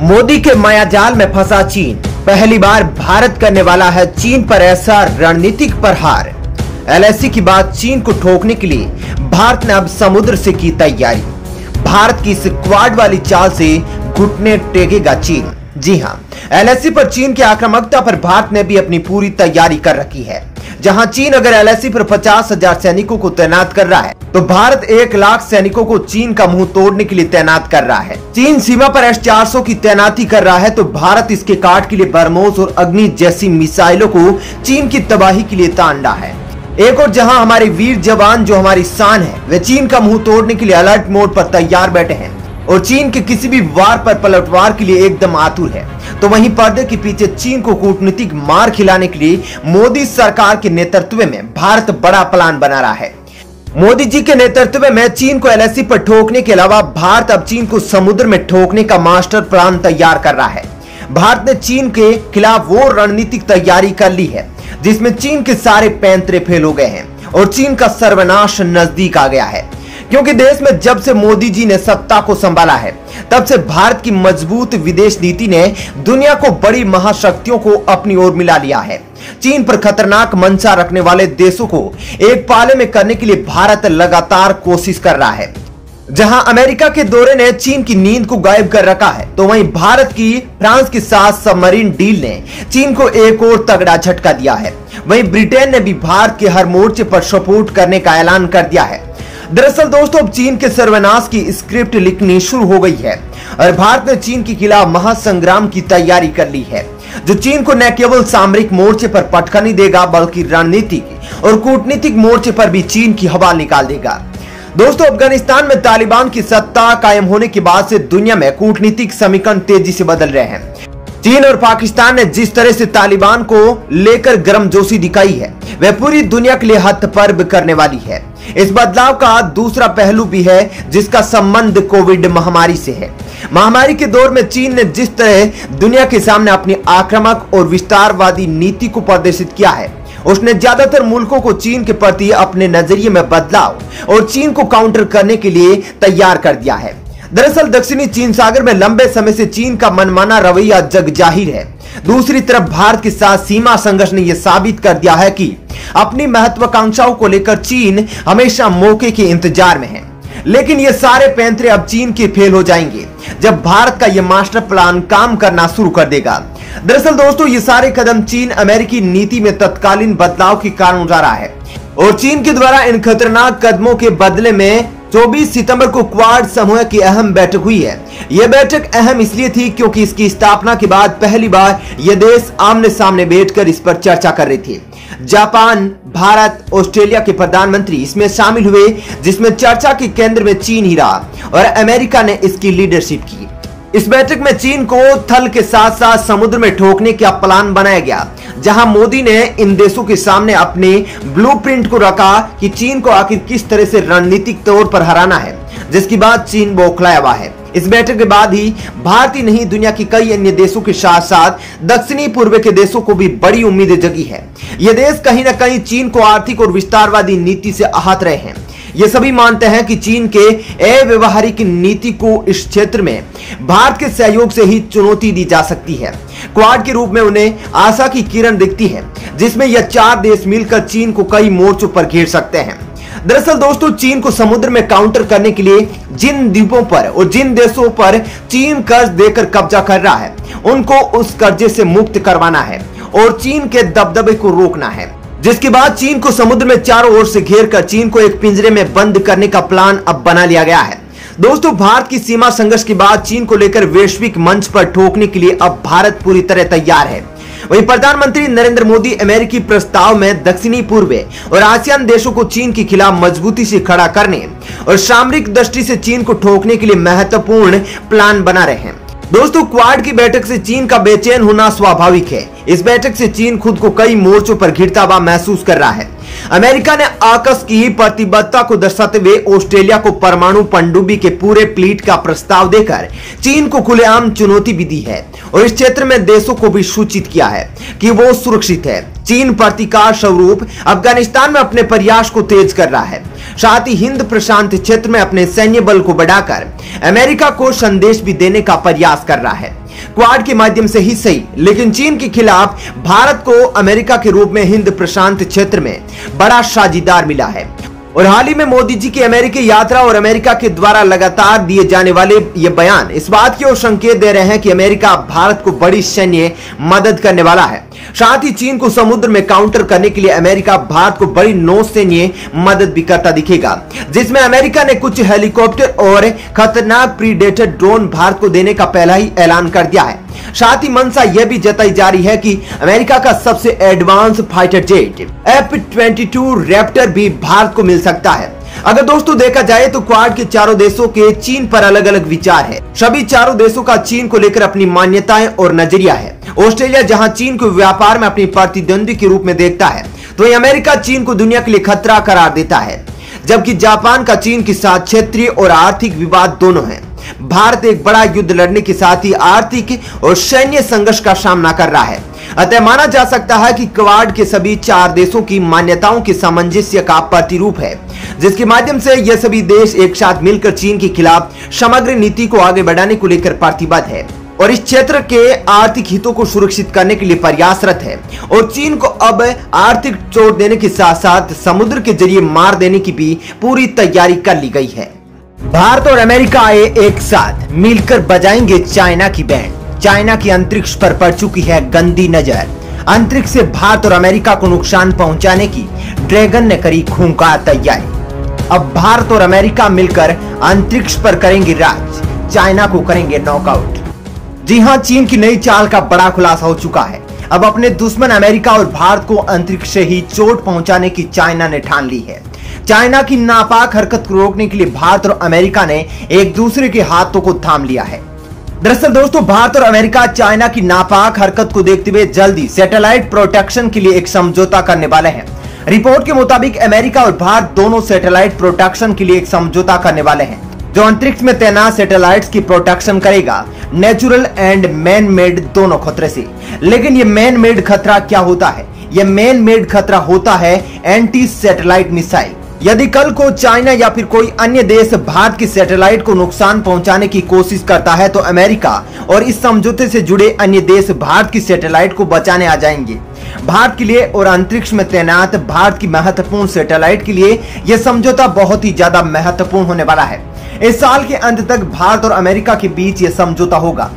मोदी के मायाजाल में फंसा चीन। पहली बार भारत करने वाला है चीन पर ऐसा रणनीतिक प्रहार। एलएसी की बात चीन को ठोकने के लिए भारत ने अब समुद्र से की तैयारी। भारत की इस क्वाड वाली चाल से घुटने टेकेगा चीन। जी हां, एलएसी पर चीन की आक्रामकता पर भारत ने भी अपनी पूरी तैयारी कर रखी है। जहां चीन अगर एलएसी पर 50,000 सैनिकों को तैनात कर रहा है तो भारत 1 लाख सैनिकों को चीन का मुंह तोड़ने के लिए तैनात कर रहा है। चीन सीमा पर S-400 की तैनाती कर रहा है तो भारत इसके काट के लिए ब्रह्मोस और अग्नि जैसी मिसाइलों को चीन की तबाही के लिए तान रहा है। एक और जहां हमारे वीर जवान जो हमारी शान है वे चीन का मुंह तोड़ने के लिए अलर्ट मोड पर तैयार बैठे हैं और चीन के किसी भी वार पर पलटवार के लिए एकदम आतुर है, तो वहीं पर्दे के पीछे चीन को कूटनीतिक मार खिलाने के लिए मोदी सरकार के नेतृत्व में भारत बड़ा प्लान बना रहा है। मोदी जी के नेतृत्व में चीन को एलएसी पर ठोकने के अलावा भारत अब चीन को समुद्र में ठोकने का मास्टर प्लान तैयार कर रहा है। भारत ने चीन के खिलाफ वो रणनीतिक तैयारी कर ली है जिसमें चीन के सारे पैंतरे फेल हो गए हैं और चीन का सर्वनाश नजदीक आ गया है, क्योंकि देश में जब से मोदी जी ने सत्ता को संभाला है तब से भारत की मजबूत विदेश नीति ने दुनिया को बड़ी महाशक्तियों को अपनी ओर मिला लिया है। चीन पर खतरनाक मंशा रखने वाले देशों को एक पाले में करने के लिए भारत लगातार कोशिश कर रहा है। जहां अमेरिका के दौरे ने चीन की नींद को गायब कर रखा है तो वहीं भारत की फ्रांस के साथ सबमरीन डील ने चीन को एक और तगड़ा झटका दिया है। वहीं ब्रिटेन ने भी भारत के हर मोर्चे पर सपोर्ट करने का ऐलान कर दिया है। दरअसल दोस्तों, अब चीन के सर्वनाश की स्क्रिप्ट लिखनी शुरू हो गई है और भारत ने चीन के खिलाफ महासंग्राम की तैयारी कर ली है, जो चीन को न केवल सामरिक मोर्चे पर पटखनी देगा बल्कि रणनीतिक और कूटनीतिक मोर्चे पर भी चीन की हवा निकाल देगा। दोस्तों, अफगानिस्तान में तालिबान की सत्ता कायम होने के बाद से दुनिया में कूटनीतिक समीकरण तेजी से बदल रहे हैं। चीन और पाकिस्तान ने जिस तरह से तालिबान को लेकर गर्मजोशी दिखाई है वह पूरी दुनिया के लिए हथपर्व करने वाली है। इस बदलाव का दूसरा पहलू भी है जिसका संबंध कोविड महामारी से है। महामारी के दौर में चीन ने जिस तरह दुनिया के सामने अपनी आक्रामक और विस्तारवादी नीति को प्रदर्शित किया है, उसने ज्यादातर मुल्कों को चीन के प्रति अपने नजरिए में बदलाव और चीन को काउंटर करने के लिए तैयार कर दिया है। दरअसल दक्षिणी चीन सागर में लंबे समय से चीन का मनमाना रवैया जग जाहिर है। दूसरी तरफ भारत के साथ सीमा संघर्ष ने यह साबित कर दिया है कि अपनी महत्वाकांक्षाओं को लेकर चीन हमेशा मौके के इंतजार में है। लेकिन ये सारे पैंतरे अब चीन के फेल हो जाएंगे जब भारत का यह मास्टर प्लान काम करना शुरू कर देगा। दरअसल दोस्तों, ये सारे कदम चीन अमेरिकी नीति में तत्कालीन बदलाव के कारण उठा रहा है और चीन के द्वारा इन खतरनाक कदमों के बदले में 24 सितंबर को क्वाड समूह की अहम बैठक हुई है। यह बैठक अहम इसलिए थी क्योंकि इसकी स्थापना के बाद पहली बार यह देश आमने सामने बैठकर इस पर चर्चा कर रहे थे। जापान, भारत, ऑस्ट्रेलिया के प्रधानमंत्री इसमें शामिल हुए, जिसमें चर्चा के केंद्र में चीन ही रहा और अमेरिका ने इसकी लीडरशिप की। इस बैठक में चीन को थल के साथ साथ समुद्र में ठोकने का प्लान बनाया गया, जहां मोदी ने इन देशों के सामने अपने ब्लूप्रिंट को रखा कि चीन को आखिर किस तरह से रणनीतिक तौर पर हराना है, जिसके बाद चीन बौखलाया हुआ है। इस बैठक के बाद ही भारत ही नहीं दुनिया के कई अन्य देशों के साथ साथ दक्षिणी पूर्व के देशों को भी बड़ी उम्मीदें जगी है। ये देश कहीं ना कहीं चीन को आर्थिक और विस्तारवादी नीति से आहत रहे हैं। ये सभी मानते हैं कि चीन के अव्यवहारिक नीति को इस क्षेत्र में भारत के सहयोग से ही चुनौती दी जा सकती है। क्वाड के रूप में उन्हें आशा की किरण दिखती है, जिसमें यह 4 देश मिलकर चीन को कई मोर्चों पर घेर सकते हैं। दरअसल दोस्तों, चीन को समुद्र में काउंटर करने के लिए जिन द्वीपों पर और जिन देशों पर चीन कर्ज देकर कब्जा कर रहा है उनको उस कर्जे से मुक्त करवाना है और चीन के दबदबे को रोकना है, जिसके बाद चीन को समुद्र में चारों ओर से घेर कर चीन को एक पिंजरे में बंद करने का प्लान अब बना लिया गया है। दोस्तों, भारत की सीमा संघर्ष के बाद चीन को लेकर वैश्विक मंच पर ठोकने के लिए अब भारत पूरी तरह तैयार है। वहीं प्रधानमंत्री नरेंद्र मोदी अमेरिकी प्रस्ताव में दक्षिणी पूर्व और आसियान देशों को चीन के खिलाफ मजबूती से खड़ा करने और सामरिक दृष्टि से चीन को ठोकने के लिए महत्वपूर्ण प्लान बना रहे हैं। दोस्तों, क्वाड की बैठक से चीन का बेचैन होना स्वाभाविक है। इस बैठक से चीन खुद को कई मोर्चों पर घिरता हुआ महसूस कर रहा है। अमेरिका ने आकस की प्रतिबद्धता को दर्शाते हुए ऑस्ट्रेलिया को परमाणु पनडुब्बी के पूरे फ्लीट का प्रस्ताव देकर चीन को खुलेआम चुनौती भी दी है और इस क्षेत्र में देशों को भी सूचित किया है कि वो सुरक्षित है। चीन प्रतिकार स्वरूप अफगानिस्तान में अपने प्रयास को तेज कर रहा है। साथ ही हिंद प्रशांत क्षेत्र में अपने सैन्य बल को बढ़ाकर अमेरिका को संदेश भी देने का प्रयास कर रहा है। क्वाड के माध्यम से ही सही, लेकिन चीन के खिलाफ भारत को अमेरिका के रूप में हिंद प्रशांत क्षेत्र में बड़ा साझीदार मिला है। और हाल ही में मोदी जी की अमेरिकी यात्रा और अमेरिका के द्वारा लगातार दिए जाने वाले ये बयान इस बात की ओर संकेत दे रहे हैं कि अमेरिका भारत को बड़ी सैन्य मदद करने वाला है। साथ ही चीन को समुद्र में काउंटर करने के लिए अमेरिका भारत को बड़ी नौसैन्य मदद भी करता दिखेगा, जिसमें अमेरिका ने कुछ हेलीकॉप्टर और खतरनाक प्रीडेटर ड्रोन भारत को देने का पहला ही ऐलान कर दिया है। साथ ही मंशा यह भी जताई जा रही है कि अमेरिका का सबसे advance fighter jet F-22 Raptor भी भारत को मिल सकता है। अगर दोस्तों देखा जाए तो क्वाड के चारों देशों के चीन पर अलग अलग विचार है। सभी चारों देशों का चीन को लेकर अपनी मान्यताएं और नजरिया है। ऑस्ट्रेलिया जहां चीन को व्यापार में अपनी प्रतिद्वंदी के रूप में देखता है, तो अमेरिका चीन को दुनिया के लिए खतरा करार देता है, जबकि जापान का चीन के साथ क्षेत्रीय और आर्थिक विवाद दोनों है। भारत एक बड़ा युद्ध लड़ने के साथ ही आर्थिक और सैन्य संघर्ष का सामना कर रहा है। अतः माना जा सकता है कि क्वाड के सभी चार देशों की मान्यताओं के सामंजस्य का प्रतिरूप है, जिसके माध्यम से ये सभी देश एक साथ मिलकर चीन के खिलाफ समग्र नीति को आगे बढ़ाने को लेकर प्रतिबद्ध है और इस क्षेत्र के आर्थिक हितों को सुरक्षित करने के लिए प्रयासरत है। और चीन को अब आर्थिक चोट देने के साथ साथ समुद्र के जरिए मार देने की भी पूरी तैयारी कर ली गई है। भारत और अमेरिका एक साथ मिलकर बजाएंगे चाइना की बैंड। चाइना की अंतरिक्ष पर पड़ चुकी है गंदी नजर। अंतरिक्ष से भारत और अमेरिका को नुकसान पहुंचाने की ड्रैगन ने करी खूंखार तैयारी। अब भारत और अमेरिका मिलकर अंतरिक्ष पर करेंगे राज, चाइना को करेंगे नॉकआउट। जी हां, चीन की नई चाल का बड़ा खुलासा हो चुका है। अब अपने दुश्मन अमेरिका और भारत को अंतरिक्ष से ही चोट पहुंचाने की चाइना ने ठान ली है। चाइना की नापाक हरकत को रोकने के लिए भारत और अमेरिका ने एक दूसरे के हाथों को थाम लिया है। दरअसल दोस्तों, भारत और अमेरिका चाइना की नापाक हरकत को देखते हुए जल्दी सैटेलाइट प्रोटेक्शन के लिए एक समझौता करने वाले हैं। रिपोर्ट के मुताबिक अमेरिका और भारत दोनों सैटेलाइट प्रोटेक्शन के लिए एक समझौता करने वाले हैं, जो अंतरिक्ष में तैनात सैटेलाइट्स की प्रोटेक्शन करेगा, नेचुरल एंड मैन मेड दोनों खतरे से। लेकिन ये मैन मेड खतरा क्या होता है? ये मैन मेड खतरा होता है एंटी सैटेलाइट मिसाइल। यदि कल को चाइना या फिर कोई अन्य देश भारत की सैटेलाइट को नुकसान पहुंचाने की कोशिश करता है, तो अमेरिका और इस समझौते से जुड़े अन्य देश भारत की सैटेलाइट को बचाने आ जाएंगे। भारत के लिए और अंतरिक्ष में तैनात भारत की महत्वपूर्ण सैटेलाइट के लिए यह समझौता बहुत ही ज्यादा महत्वपूर्ण होने वाला है। इस साल के अंत तक भारत और अमेरिका के बीच यह समझौता होगा।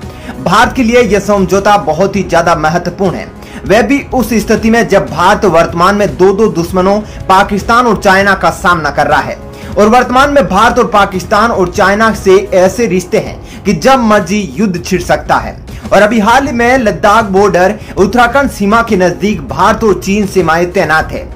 भारत के लिए यह समझौता बहुत ही ज्यादा महत्वपूर्ण है, वह भी उस स्थिति में जब भारत वर्तमान में दो दुश्मनों पाकिस्तान और चाइना का सामना कर रहा है। और वर्तमान में भारत और पाकिस्तान और चाइना से ऐसे रिश्ते हैं कि जब मर्जी युद्ध छिड़ सकता है। और अभी हाल ही में लद्दाख बॉर्डर उत्तराखंड सीमा के नजदीक भारत और चीन सीमाएं तैनात है।